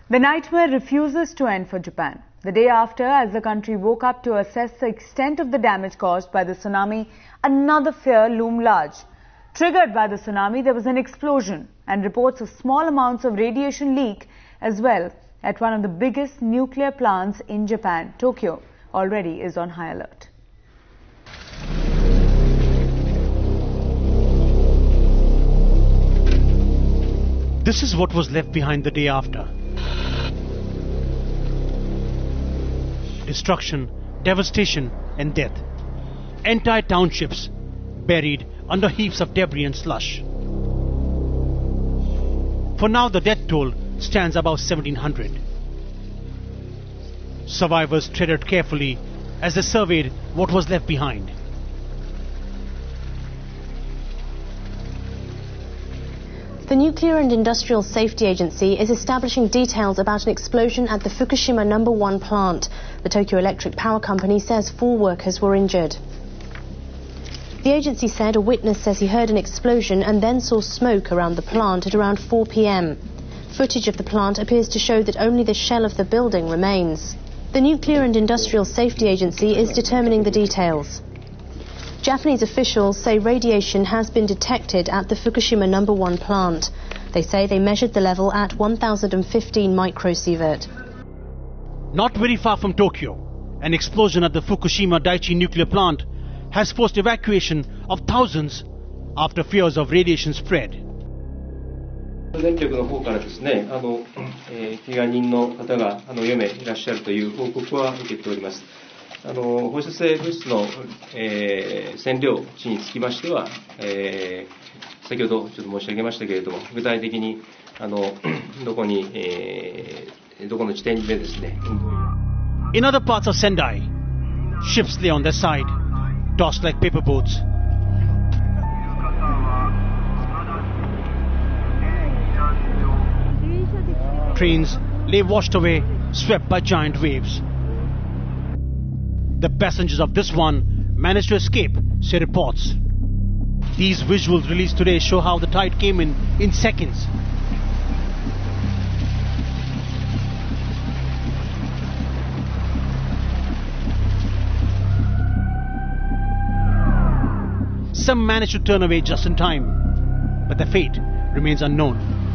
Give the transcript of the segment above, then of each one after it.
The nightmare refuses to end for Japan. The day after, as the country woke up to assess the extent of the damage caused by the tsunami, another fear loomed large. Triggered by the tsunami, there was an explosion and reports of small amounts of radiation leak as well at one of the biggest nuclear plants in Japan. Tokyo already is on high alert. This is what was left behind the day after. Destruction, devastation and death. Entire townships buried under heaps of debris and slush. For now, the death toll stands above 1,700. Survivors treaded carefully as they surveyed what was left behind. The Nuclear and Industrial Safety Agency is establishing details about an explosion at the Fukushima No. 1 plant. The Tokyo Electric Power Company says 4 workers were injured. The agency said a witness says he heard an explosion and then saw smoke around the plant at around 4 p.m. Footage of the plant appears to show that only the shell of the building remains. The Nuclear and Industrial Safety Agency is determining the details. Japanese officials say radiation has been detected at the Fukushima No. 1 plant. They say they measured the level at 1015 microsievert. Not very far from Tokyo, an explosion at the Fukushima Daiichi nuclear plant has forced evacuation of thousands after fears of radiation spread. 電力の方からですね、怪我人の方が4名いらっしゃるという報告は受けております。放射性物質の、占領地につきましては、先ほどちょっと申し上げましたけれども、具体的にどこの地点でですね。In other parts of Sendai, ships lay on their side, tossed like paper boats. Trains lay washed away, swept by giant waves. The passengers of this one managed to escape, say reports. These visuals released today show how the tide came in seconds. Some managed to turn away just in time, but their fate remains unknown.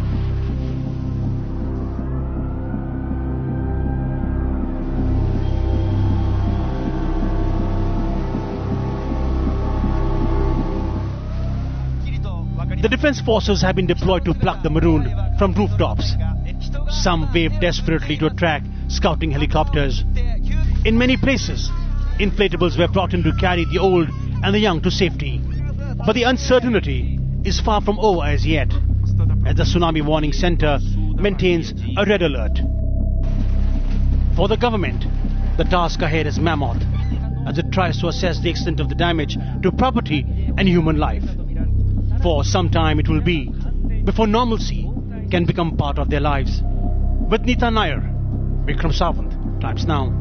The defense forces have been deployed to pluck the marooned from rooftops. Some wave desperately to attract scouting helicopters. In many places, inflatables were brought in to carry the old and the young to safety. But the uncertainty is far from over as yet, as the Tsunami Warning Center maintains a red alert. For the government, the task ahead is mammoth, as it tries to assess the extent of the damage to property and human life. For some time it will be before normalcy can become part of their lives. With Nita Nair, Vikram Sawant, Times Now.